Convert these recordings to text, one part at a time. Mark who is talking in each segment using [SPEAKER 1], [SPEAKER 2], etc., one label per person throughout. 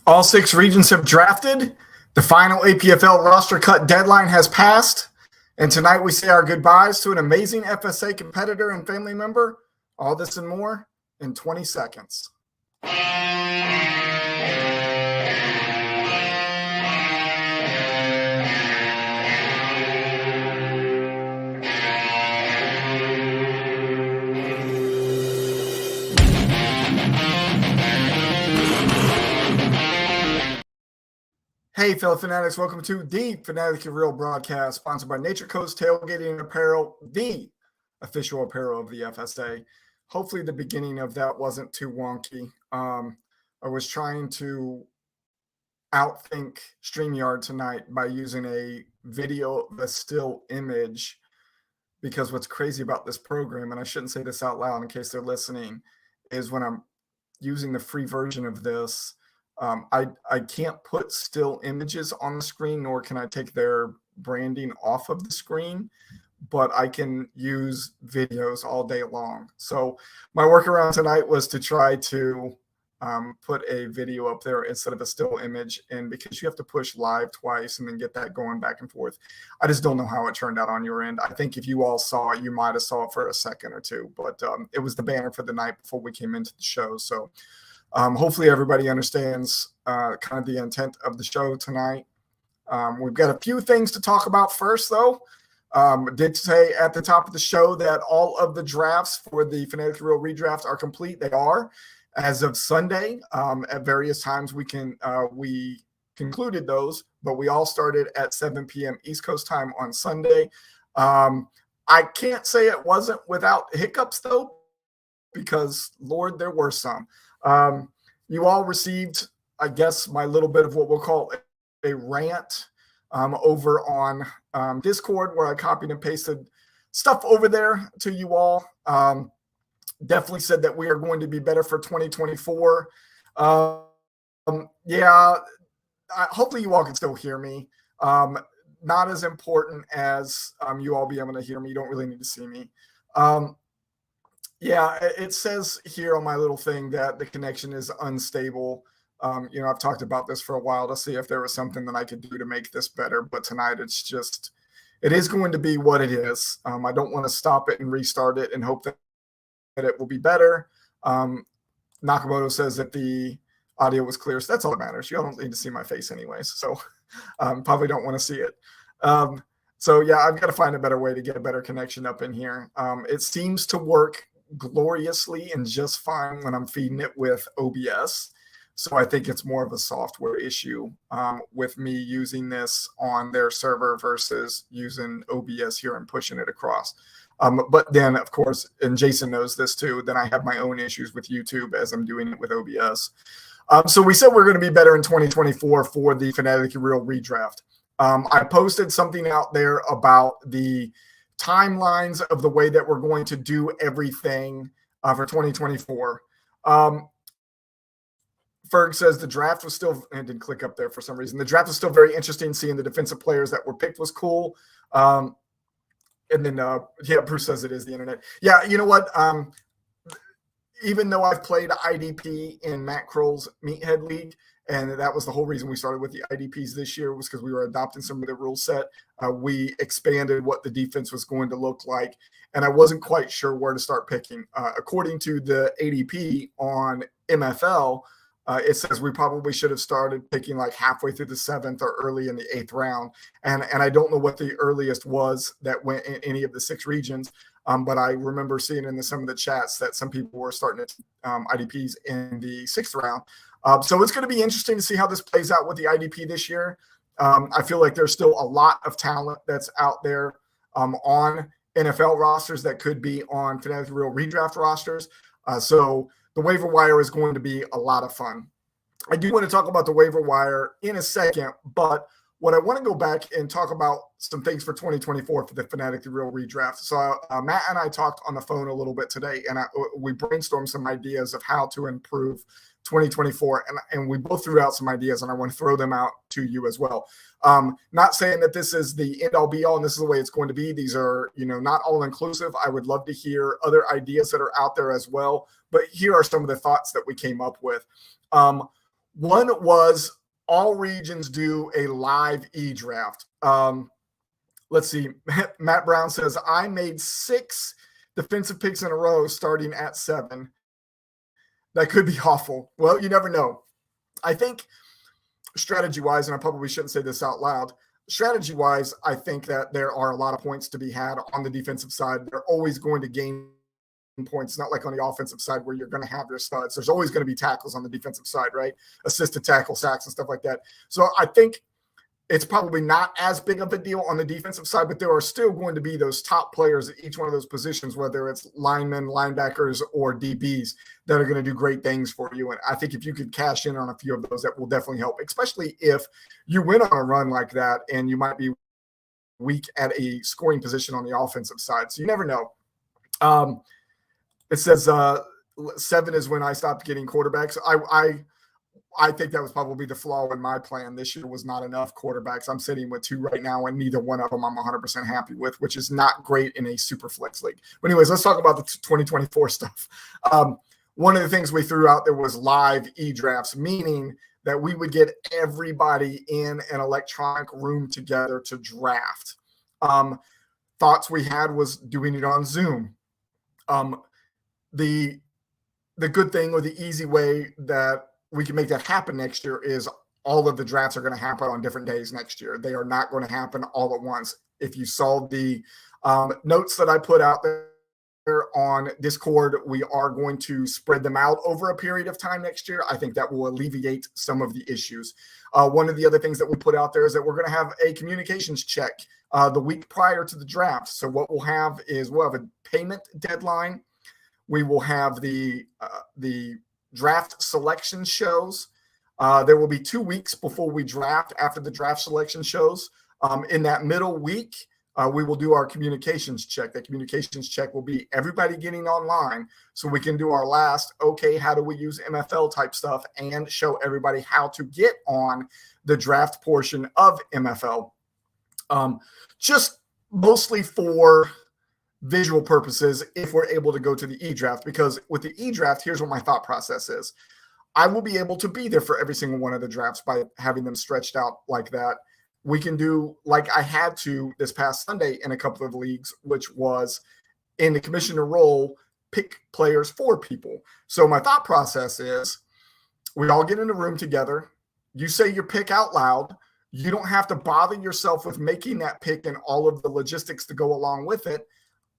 [SPEAKER 1] All 6 regions have drafted. The final APFL roster cut deadline has passed. And tonight we say our goodbyes to an amazing FSA competitor and family member. All this and more in 20 seconds. Hey, fellow fanatics, welcome to the Fanatically Real broadcast, sponsored by Nature Coast Tailgating Apparel, the official apparel of the FSA. Hopefully the beginning of that wasn't too wonky. I was trying to outthink StreamYard tonight by using a video, a still image, because what's crazy about this program, and I shouldn't say this out loud in case they're listening, is when I'm using the free version of this, I can't put still images on the screen, nor can I take their branding off of the screen, but I can use videos all day long. So my workaround tonight was to try to put a video up there instead of a still image. And because you have to push live twice and then get that going back and forth, I just don't know how it turned out on your end. I think if you all saw it, you might have saw it for a second or two, but it was the banner for the night before we came into the show. So hopefully everybody understands kind of the intent of the show tonight. We've got a few things to talk about first, though. Did say at the top of the show that all of the drafts for the Fanatically Real redraft are complete. They are as of Sunday. At various times we concluded those, but we all started at 7 p.m. East Coast time on Sunday. I can't say it wasn't without hiccups, though, because, Lord, there were some. You all received, I guess, my little bit of what we'll call a rant over on Discord, where I copied and pasted stuff over there to you all. Definitely said that we are going to be better for 2024. Hopefully you all can still hear me. Not as important as you all be able to hear me. You don't really need to see me. Yeah, it says here on my little thing that the connection is unstable. I've talked about this for a while to see if there was something that I could do to make this better. But tonight it is going to be what it is. I don't want to stop it and restart it and hope that it will be better. Nakamoto says that the audio was clear. So that's all that matters. You all don't need to see my face anyways. So probably don't want to see it. So yeah, I've got to find a better way to get a better connection up in here. It seems to work gloriously and just fine when I'm feeding it with OBS. So I think it's more of a software issue with me using this on their server versus using OBS here and pushing it across. But then, of course, and Jason knows this too, then I have my own issues with YouTube as I'm doing it with OBS. So we said we're going to be better in 2024 for the Fanatically Real redraft. I posted something out there about the timelines of the way that we're going to do everything for 2024. Ferg says the draft was still, and didn't click up there for some reason. The draft was still very interesting. Seeing the defensive players that were picked was cool. And then, Bruce says it is the internet. Yeah, you know what? Even though I've played IDP in Matt Kroll's Meathead League, and that was the whole reason we started with the IDPs this year, was because we were adopting some of the rule set. We expanded what the defense was going to look like, and I wasn't quite sure where to start picking. According to the ADP on MFL, it says we probably should have started picking like halfway through the 7th or early in the 8th round. And I don't know what the earliest was that went in any of the 6 regions. But I remember seeing in some of the chats that some people were starting to IDPs in the 6th round. So it's going to be interesting to see how this plays out with the IDP this year. I feel like there's still a lot of talent that's out there on NFL rosters that could be on Fanatically Real redraft rosters. So the waiver wire is going to be a lot of fun. I do want to talk about the waiver wire in a second, but what I want to go back and talk about some things for 2024 for the Fanatically Real redraft. So Matt and I talked on the phone a little bit today, and we brainstormed some ideas of how to improve 2024, and we both threw out some ideas, and I want to throw them out to you as well. Not saying that this is the end-all be-all and this is the way it's going to be. These are, not all-inclusive. I would love to hear other ideas that are out there as well, but here are some of the thoughts that we came up with. One was all regions do a live e-draft. Let's see. Matt Brown says, I made 6 defensive picks in a row starting at 7. That could be awful. Well, you never know. I think strategy-wise, and I probably shouldn't say this out loud, strategy-wise, I think that there are a lot of points to be had on the defensive side. They're always going to gain points, not like on the offensive side where you're going to have your studs. There's always going to be tackles on the defensive side, right? Assisted tackle, sacks, and stuff like that. So I think it's probably not as big of a deal on the defensive side, but there are still going to be those top players at each one of those positions, whether it's linemen, linebackers, or DBs, that are going to do great things for you. And I think if you could cash in on a few of those, that will definitely help, especially if you went on a run like that and you might be weak at a scoring position on the offensive side. So you never know. It says 7 is when I stopped getting quarterbacks. I think that was probably the flaw in my plan. This year was not enough quarterbacks. I'm sitting with 2 right now, and neither one of them I'm 100% happy with, which is not great in a super flex league. But anyways, let's talk about the 2024 stuff. One of the things we threw out there was live e-drafts, meaning that we would get everybody in an electronic room together to draft. Thoughts we had was doing it on Zoom. The good thing, or the easy way that we can make that happen next year, is all of the drafts are going to happen on different days next year. They are not going to happen all at once. If you saw the notes that I put out there on Discord, we are going to spread them out over a period of time next year. I think that will alleviate some of the issues. One of the other things that we put out there is that we're going to have a communications check the week prior to the draft. So what we'll have is we'll have a payment deadline. We will have the draft selection shows. There will be 2 weeks before we draft after the draft selection shows. In that middle week, we will do our communications check. That communications check will be everybody getting online so we can do our last, okay, how do we use MFL type stuff, and show everybody how to get on the draft portion of MFL. Just mostly for visual purposes if we're able to go to the e-draft, because with the e-draft, here's what my thought process is. I will be able to be there for every single one of the drafts by having them stretched out like that. We can do like I had to this past Sunday in a couple of leagues, which was in the commissioner role, pick players for people. So my thought process is we all get in a room together. You say your pick out loud. You don't have to bother yourself with making that pick and all of the logistics to go along with it.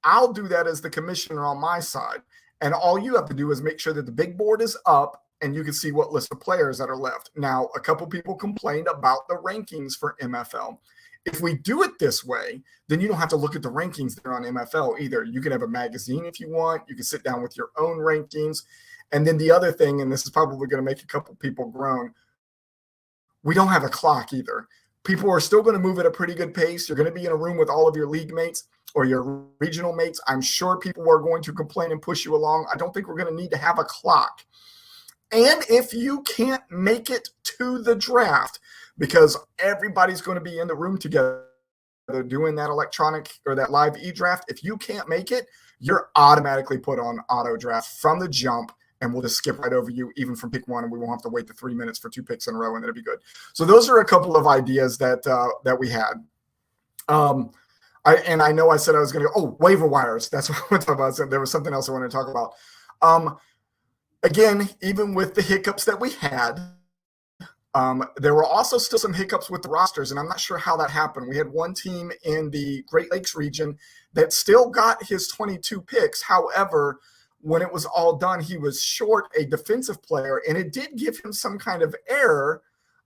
[SPEAKER 1] I'll do that as the commissioner on my side. And all you have to do is make sure that the big board is up and you can see what list of players that are left. Now, a couple people complained about the rankings for MFL. If we do it this way, then you don't have to look at the rankings that are on MFL either. You can have a magazine if you want. You can sit down with your own rankings. And then the other thing, and this is probably going to make a couple people groan, we don't have a clock either. People are still going to move at a pretty good pace. You're going to be in a room with all of your league mates or your regional mates. I'm sure people are going to complain and push you along. I don't think we're going to need to have a clock. And if you can't make it to the draft, because everybody's going to be in the room together doing that electronic or that live e-draft, if you can't make it, you're automatically put on auto draft from the jump, and we'll just skip right over you even from pick 1, and we won't have to wait the 3 minutes for 2 picks in a row, and it'll be good. So those are a couple of ideas that we had. I know I said I was going to waiver wires. That's what I want to talk about. There was something else I wanted to talk about. Again, even with the hiccups that we had, there were also still some hiccups with the rosters, and I'm not sure how that happened. We had one team in the Great Lakes region that still got his 22 picks. However, when it was all done, he was short a defensive player, and it did give him some kind of error,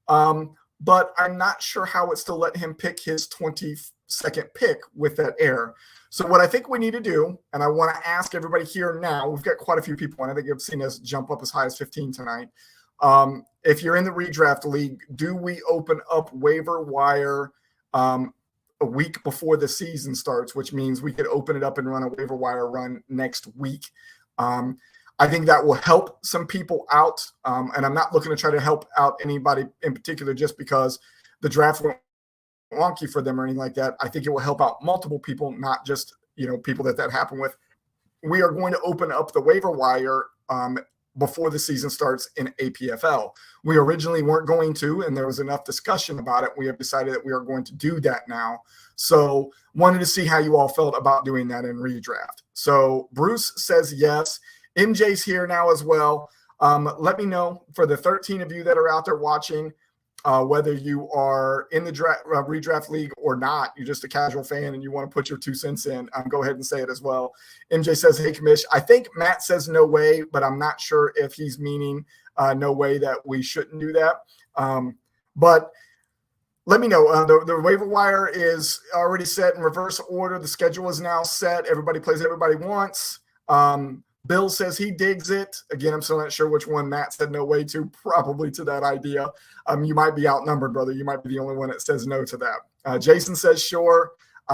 [SPEAKER 1] but I'm not sure how it still let him pick his 22nd pick with that error. So what I think we need to do, and I want to ask everybody here now, we've got quite a few people, and I think you've seen us jump up as high as 15 tonight. If you're in the redraft league, do we open up waiver wire a week before the season starts, which means we could open it up and run a waiver wire run next week? I think that will help some people out, and I'm not looking to try to help out anybody in particular just because the draft went wonky for them or anything like that. I think it will help out multiple people, not just people that happened with. We are going to open up the waiver wire before the season starts in APFL. We originally weren't going to, and there was enough discussion about it. We have decided that we are going to do that now. So wanted to see how you all felt about doing that in redraft. So Bruce says yes. MJ's here now as well. Let me know, for the 13 of you that are out there watching, whether you are in the redraft league or not, you're just a casual fan and you want to put your 2 cents in, go ahead and say it as well. MJ says, hey, Commish. I think Matt says no way, but I'm not sure if he's meaning no way that we shouldn't do that. But let me know. The waiver wire is already set in reverse order. The schedule is now set. Everybody plays everybody once. Bill says he digs it. Again, I'm still not sure which one Matt said no way to, probably to that idea. You might be outnumbered, brother. You might be the only one that says no to that. Jason says sure.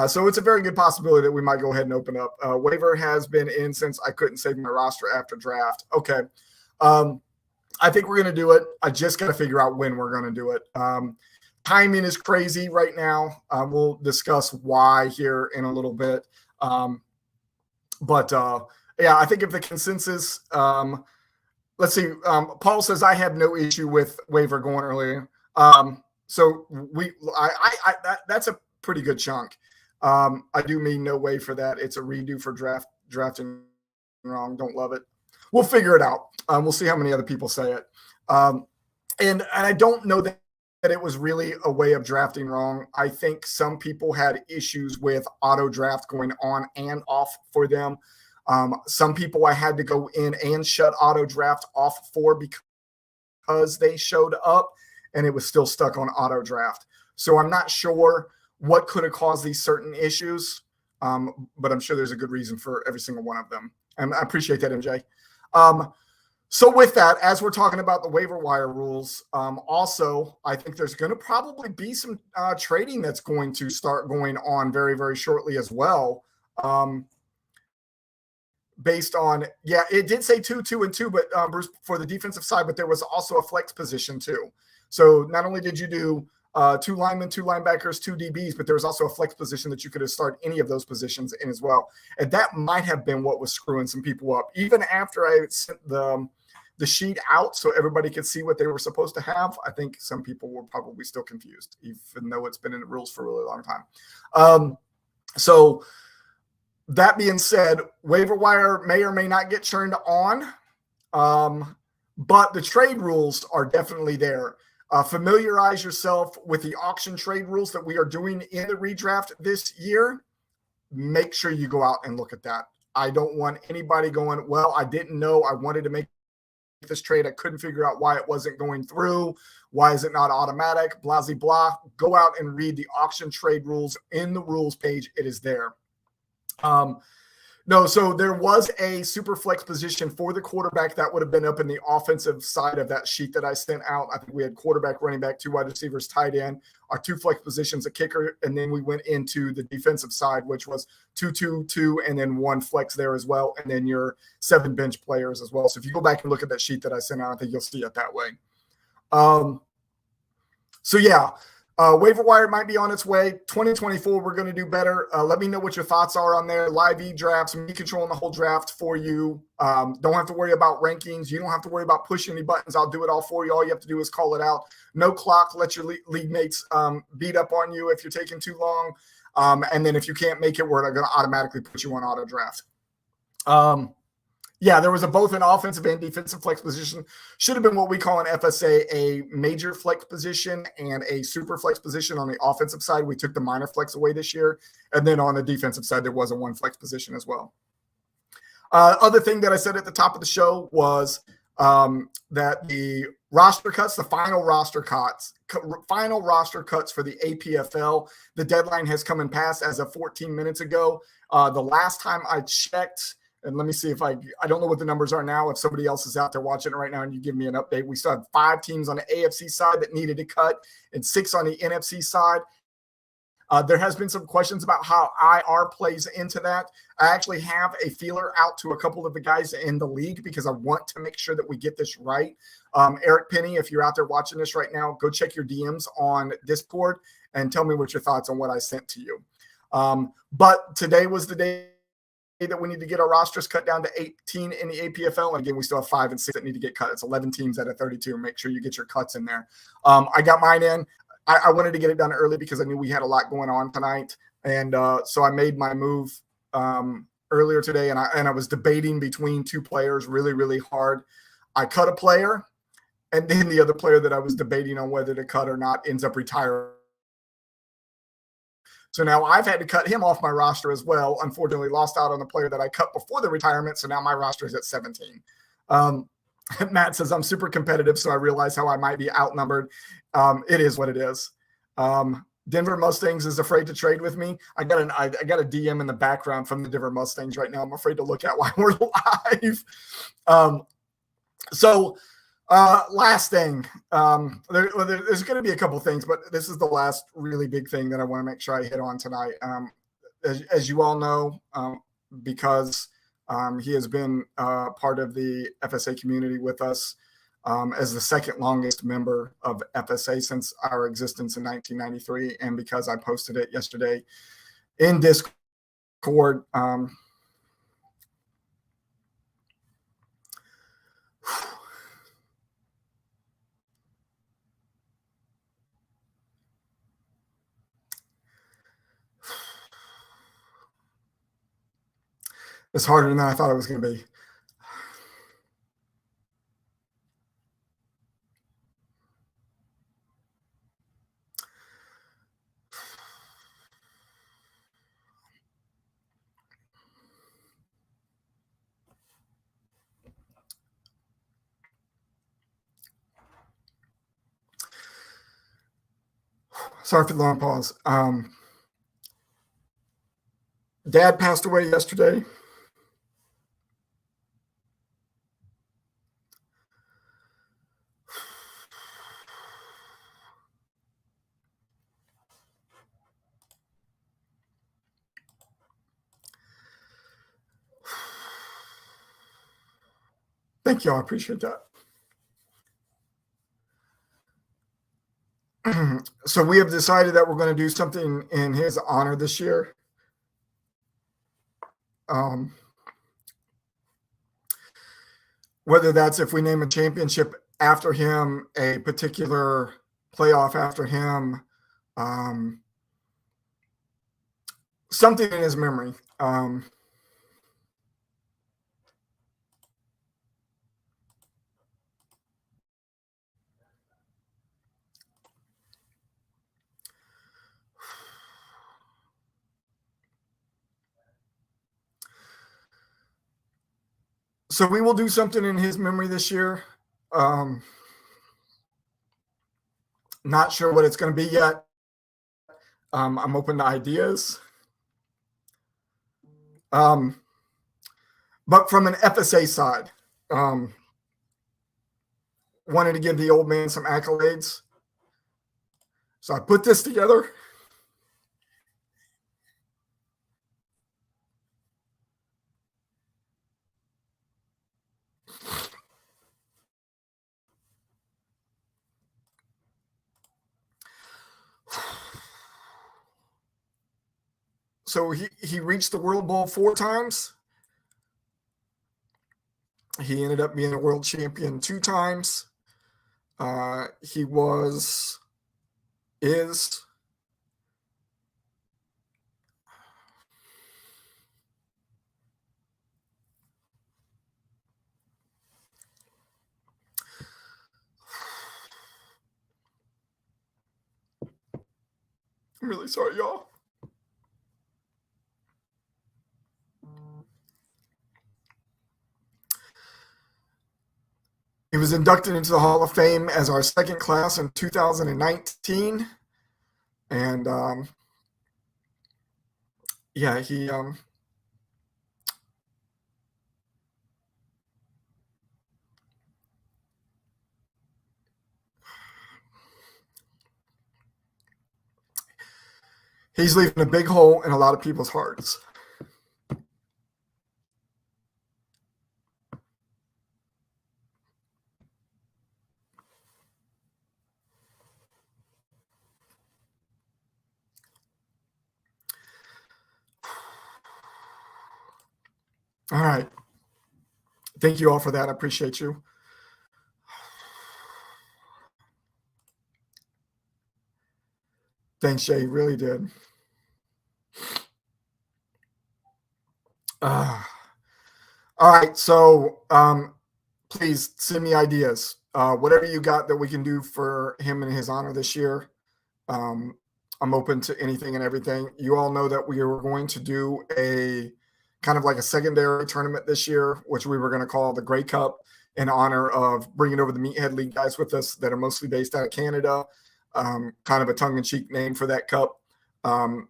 [SPEAKER 1] So it's a very good possibility that we might go ahead and open up. Waiver has been in since I couldn't save my roster after draft. Okay. I think we're going to do it. I just got to figure out when we're going to do it. Timing is crazy right now. We'll discuss why here in a little bit. Yeah, I think if the consensus, let's see. Paul says I have no issue with waiver going earlier. So that's a pretty good chunk. I do mean no way for that. It's a redo for drafting wrong. Don't love it. We'll figure it out. We'll see how many other people say it. And I don't know that it was really a way of drafting wrong. I think some people had issues with auto draft going on and off for them. Some people I had to go in and shut auto draft off for because they showed up and it was still stuck on auto draft. So I'm not sure what could have caused these certain issues, but I'm sure there's a good reason for every single one of them. And I appreciate that, MJ. So with that, as we're talking about the waiver wire rules, also, I think there's going to probably be some trading that's going to start going on very, very shortly as well. Based on, yeah, it did say 2, 2, and 2, but Bruce, for the defensive side, but there was also a flex position too. So not only did you do 2 linemen, 2 linebackers, 2 DBs, but there was also a flex position that you could have started any of those positions in as well. And that might have been what was screwing some people up. Even after I sent the sheet out so everybody could see what they were supposed to have, I think some people were probably still confused, even though it's been in the rules for a really long time. So that being said, waiver wire may or may not get turned on, but the trade rules are definitely there. Familiarize yourself with the auction trade rules that we are doing in the redraft this year. Make sure you go out and look at that. I don't want anybody going, well, I didn't know I wanted to make this trade. I couldn't figure out why it wasn't going through. Why is it not automatic? Blah, blah, blah. Go out and read the auction trade rules in the rules page. It is there. No, so there was a super flex position for the quarterback that would have been up in the offensive side of that sheet that I sent out. I think we had quarterback, running back, 2 wide receivers, tight end, our 2 flex positions, a kicker, and then we went into the defensive side, which was 2, 2, 2, and then 1 flex there as well, and then your 7 bench players as well. So if you go back and look at that sheet that I sent out, I think you'll see it that way. So yeah. Waiver wire might be on its way. 2024, we're going to do better. Let me know what your thoughts are on there. Live e-drafts, me controlling the whole draft for you. Don't have to worry about rankings. You don't have to worry about pushing any buttons. I'll do it all for you. All you have to do is call it out. No clock. Let your league mates beat up on you if you're taking too long. And then if you can't make it, we're going to automatically put you on auto draft. Yeah, there was both an offensive and defensive flex position. Should have been what we call an FSA, a major flex position and a super flex position on the offensive side. We took the minor flex away this year. And then on the defensive side, there was a 1 flex position as well. Other thing that I said at the top of the show was that the roster cuts, the final roster cuts for the APFL, the deadline has come and passed as of 14 minutes ago. The last time I checked, and let me see if I don't know what the numbers are now. If somebody else is out there watching it right now and you give me an update, we still have 5 teams on the AFC side that needed to cut and 6 on the NFC side. There has been some questions about how IR plays into that. I actually have a feeler out to a couple of the guys in the league because I want to make sure that we get this right. Eric Penny, if you're out there watching this right now, go check your DMs on Discord and tell me what your thoughts on what I sent to you. But today was the day that we need to get our rosters cut down to 18 in the APFL. And again, we still have 5 and 6 that need to get cut. It's 11 teams out of 32. Make sure you get your cuts in there. I got mine in. I wanted to get it done early because I knew we had a lot going on tonight. And so I made my move earlier today, and I was debating between 2 players really, really hard. I cut a player, and then the other player that I was debating on whether to cut or not ends up retiring. So now I've had to cut him off my roster as well. Unfortunately, lost out on the player that I cut before the retirement. So now my roster is at 17. Matt says, I'm super competitive, so I realize how I might be outnumbered. It is what it is. Denver Mustangs is afraid to trade with me. I got a DM in the background from the Denver Mustangs right now. I'm afraid to look at while we're live. Last thing, there's going to be a couple things, but this is the last really big thing that I want to make sure I hit on tonight. As you all know, because he has been part of the FSA community with us as the second longest member of FSA since our existence in 1993, and because I posted it yesterday in Discord. It's harder than I thought it was going to be. Sorry for the long pause. Dad passed away yesterday. Thank you. I appreciate that. So we have decided that we're going to do something in his honor this year. Whether that's if we name a championship after him, a particular playoff after him, something in his memory. So we will do something in his memory this year. Not sure what it's going to be yet. I'm open to ideas. But from an FSA side, wanted to give the old man some accolades. So I put this together. So he reached the World Bowl 4 times. He ended up being a world champion 2 times. He is I'm really sorry, y'all. He was inducted into the Hall of Fame as our second class in 2019. And yeah, he's leaving a big hole in a lot of people's hearts. All right. Thank you all for that. I appreciate you. Thanks, Jay. You really did. Uh, all right. So please send me ideas. Whatever you got that we can do for him in his honor this year. Um, I'm open to anything and everything. You all know that we were going to do a kind of like a secondary tournament this year, which we were going to call the Grey Cup in honor of bringing over the Meathead League guys with us that are mostly based out of Canada. Kind of a tongue-in-cheek name for that cup. I'm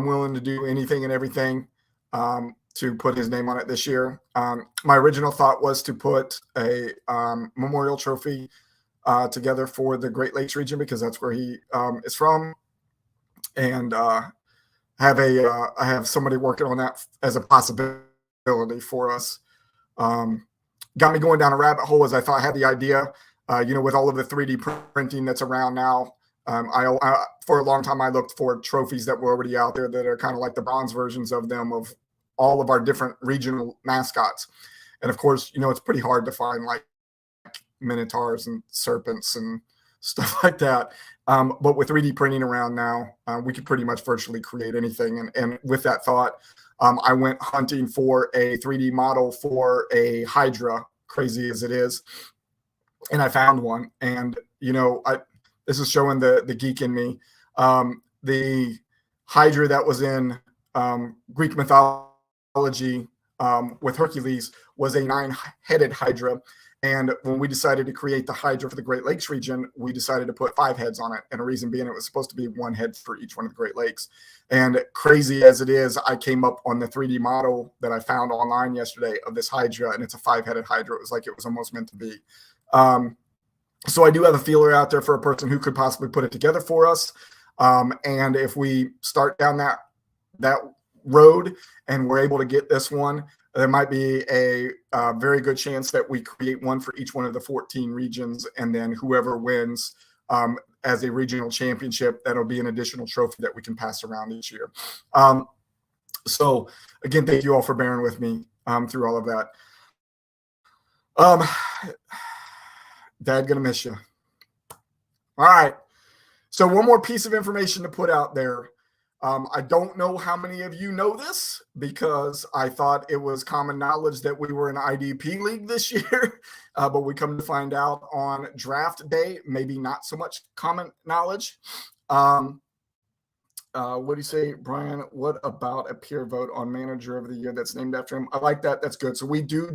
[SPEAKER 1] willing to do anything and everything to put his name on it this year. My original thought was to put a memorial trophy together for the Great Lakes region because that's where he is from, and I have somebody working on that as a possibility for us. Got me going down a rabbit hole as I thought I had the idea. With all of the 3D printing that's around now, for a long time I looked for trophies that were already out there that are kind of like the bronze versions of them of all of our different regional mascots. And of course, it's pretty hard to find like minotaurs and serpents and stuff like that. But with 3D printing around now, we could pretty much virtually create anything. And with that thought, I went hunting for a 3D model for a Hydra, crazy as it is. And I found one. And, this is showing the geek in me. The Hydra that was in Greek mythology with Hercules was a 9-headed Hydra. And when we decided to create the Hydra for the Great Lakes region, we decided to put 5 heads on it. And the reason being it was supposed to be 1 head for each one of the Great Lakes. And crazy as it is, I came up on the 3D model that I found online yesterday of this Hydra, and it's a 5-headed Hydra. It was like it was almost meant to be. So I do have a feeler out there for a person who could possibly put it together for us. And if we start down that road and we're able to get this one, there might be a very good chance that we create one for each one of the 14 regions, and then whoever wins as a regional championship, that'll be an additional trophy that we can pass around each year. So again, thank you all for bearing with me through all of that. Dad, gonna miss you. All right. So one more piece of information to put out there. I don't know how many of you know this because I thought it was common knowledge that we were an IDP league this year, but we come to find out on draft day, maybe not so much common knowledge. What do you say, Brian? What about a peer vote on manager of the year that's named after him? I like that. That's good. So we do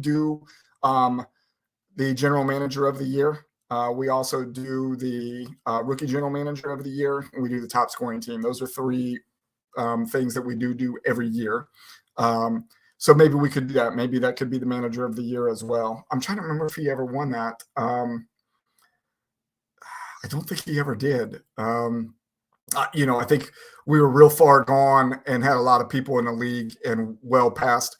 [SPEAKER 1] the general manager of the year. We also do the rookie general manager of the year, and we do the top scoring team. Those are 3 things that we do every year. So maybe we could do that. Maybe that could be the manager of the year as well. I'm trying to remember if he ever won that. I don't think he ever did. I think we were real far gone and had a lot of people in the league and well past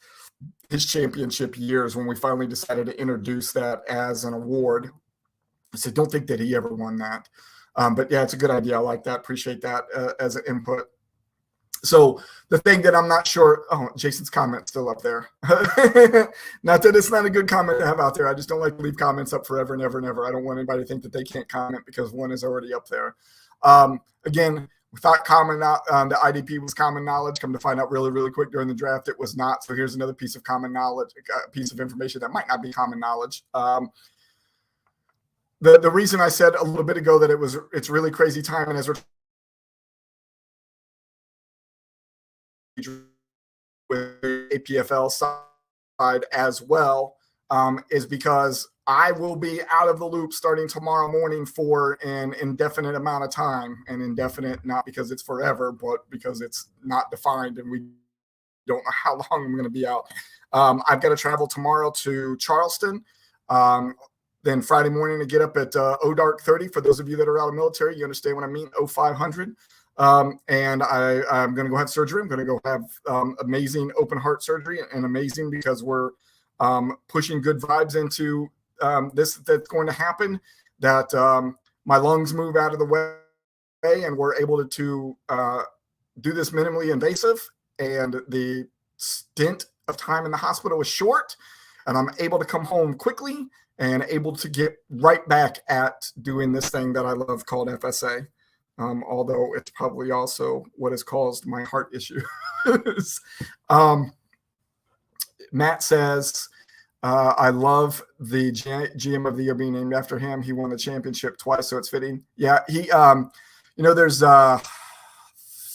[SPEAKER 1] his championship years when we finally decided to introduce that as an award. So don't think that he ever won that. But yeah, it's a good idea. I like that. Appreciate that as an input. So the thing that I'm not sure, Jason's comment's still up there. Not that it's not a good comment to have out there. I just don't like to leave comments up forever and ever and ever. I don't want anybody to think that they can't comment because one is already up there. Again, we thought the IDP was common knowledge. Come to find out really, really quick during the draft, it was not. So here's another piece of common knowledge, a piece of information that might not be common knowledge. The reason I said a little bit ago that it's really crazy time, and as we're with APFL side as well, is because I will be out of the loop starting tomorrow morning for an indefinite amount of time. And indefinite, not because it's forever, but because it's not defined and we don't know how long I'm going to be out. I've got to travel tomorrow to Charleston. Then Friday morning to get up at ODark 30. For those of you that are out of military, you understand what I mean, 0500. And I'm going to go have surgery. I'm going to go have amazing open heart surgery, and amazing because we're pushing good vibes into this that's going to happen, that my lungs move out of the way and we're able to do this minimally invasive, and the stint of time in the hospital is short, and I'm able to come home quickly and able to get right back at doing this thing that I love called FSA. Although it's probably also what has caused my heart issues. Matt says, I love the GM of the year being named after him. He won the championship twice, so it's fitting. Yeah, there's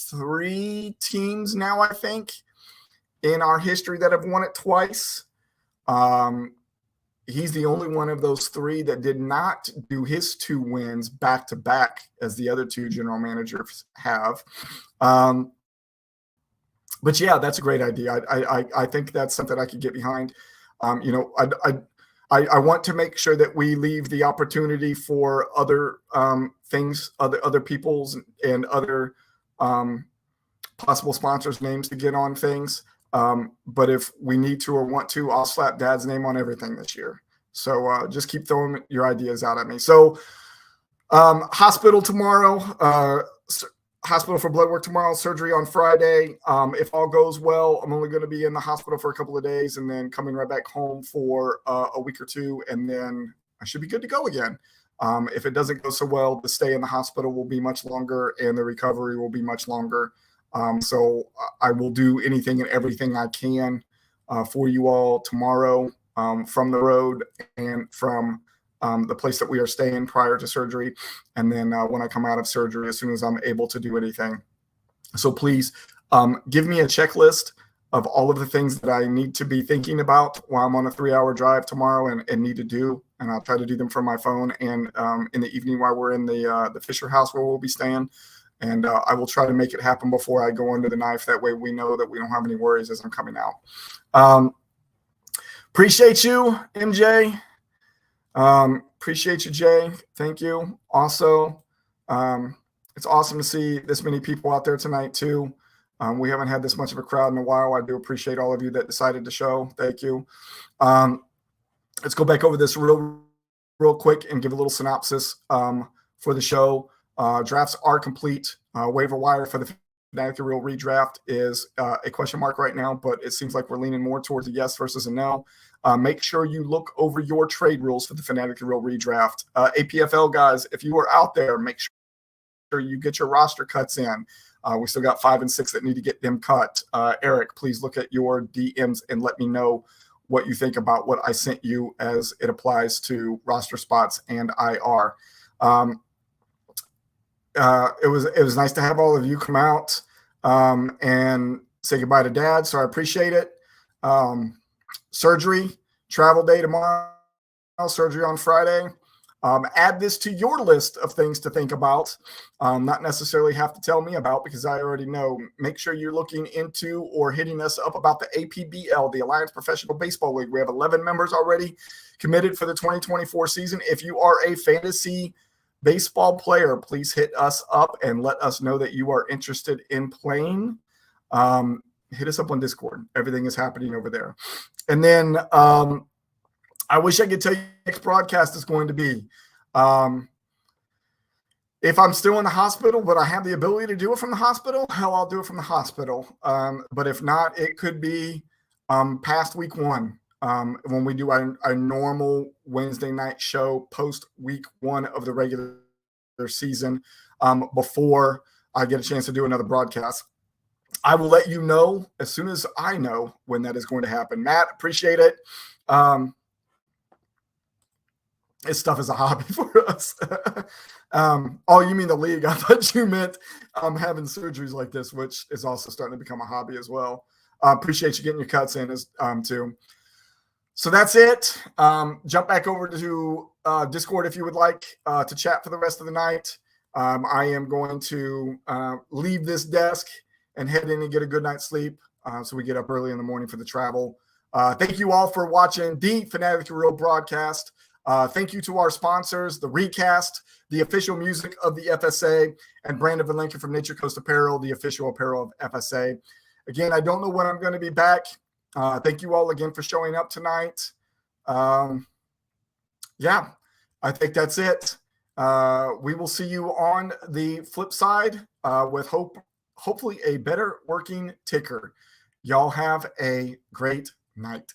[SPEAKER 1] 3 teams now, I think, in our history that have won it twice. He's the only one of those 3 that did not do his 2 wins back to back as the other 2 general managers have. But yeah, that's a great idea. I think that's something I could get behind. I want to make sure that we leave the opportunity for other things, other people's and other possible sponsors' names to get on things. But if we need to or want to, I'll slap Dad's name on everything this year. So just keep throwing your ideas out at me. So hospital tomorrow, hospital for blood work tomorrow, surgery on Friday. If all goes well, I'm only going to be in the hospital for a couple of days and then coming right back home for a week or 2. And then I should be good to go again. If it doesn't go so well, the stay in the hospital will be much longer and the recovery will be much longer. So I will do anything and everything I can for you all tomorrow from the road and from the place that we are staying prior to surgery. And then when I come out of surgery, as soon as I'm able to do anything. So please give me a checklist of all of the things that I need to be thinking about while I'm on a 3-hour drive tomorrow and need to do. And I'll try to do them from my phone and in the evening while we're in the Fisher house where we'll be staying. And I will try to make it happen before I go under the knife. That way we know that we don't have any worries as I'm coming out. Appreciate you, MJ. Appreciate you, Jay. Thank you. Also, it's awesome to see this many people out there tonight, too. We haven't had this much of a crowd in a while. I do appreciate all of you that decided to show. Thank you. Let's go back over this real quick and give a little synopsis for the show. Drafts are complete. Waiver wire for the Fanatically Real redraft is a question mark right now, but it seems like we're leaning more towards a yes versus a no. Make sure you look over your trade rules for the Fanatically Real redraft. APFL guys, if you are out there, make sure you get your roster cuts in. We still got 5 and 6 that need to get them cut. Eric, please look at your DMs and let me know what you think about what I sent you as it applies to roster spots and IR. It was nice to have all of you come out and say goodbye to Dad. So I appreciate it. Surgery, travel day tomorrow, surgery on Friday. Add this to your list of things to think about. Not necessarily have to tell me about because I already know. Make sure you're looking into or hitting us up about the APBL, the Alliance Professional Baseball League. We have 11 members already committed for the 2024 season. If you are a fantasy baseball player, please hit us up and let us know that you are interested in playing. Hit us up on Discord. Everything is happening over there. And then I wish I could tell you next broadcast is going to be. If I'm still in the hospital, but I have the ability to do it from the hospital, hell, I'll do it from the hospital. But if not, it could be past week 1. When we do our normal Wednesday night show post week 1 of the regular season, before I get a chance to do another broadcast. I will let you know as soon as I know when that is going to happen. Matt, appreciate it. This stuff is a hobby for us. Oh, you mean the league? I thought you meant having surgeries like this, which is also starting to become a hobby as well. Appreciate you getting your cuts in too. So that's it. Jump back over to Discord if you would like to chat for the rest of the night. I am going to leave this desk and head in and get a good night's sleep so we get up early in the morning for the travel. Thank you all for watching the Fanatically Real broadcast. Thank you to our sponsors, The Recast, the official music of the FSA, and Brandon Van Lincoln from Nature Coast Apparel, the official apparel of FSA. Again, I don't know when I'm going to be back. Thank you all again for showing up tonight. Yeah, I think that's it. We will see you on the flip side with hopefully a better working ticker. Y'all have a great night.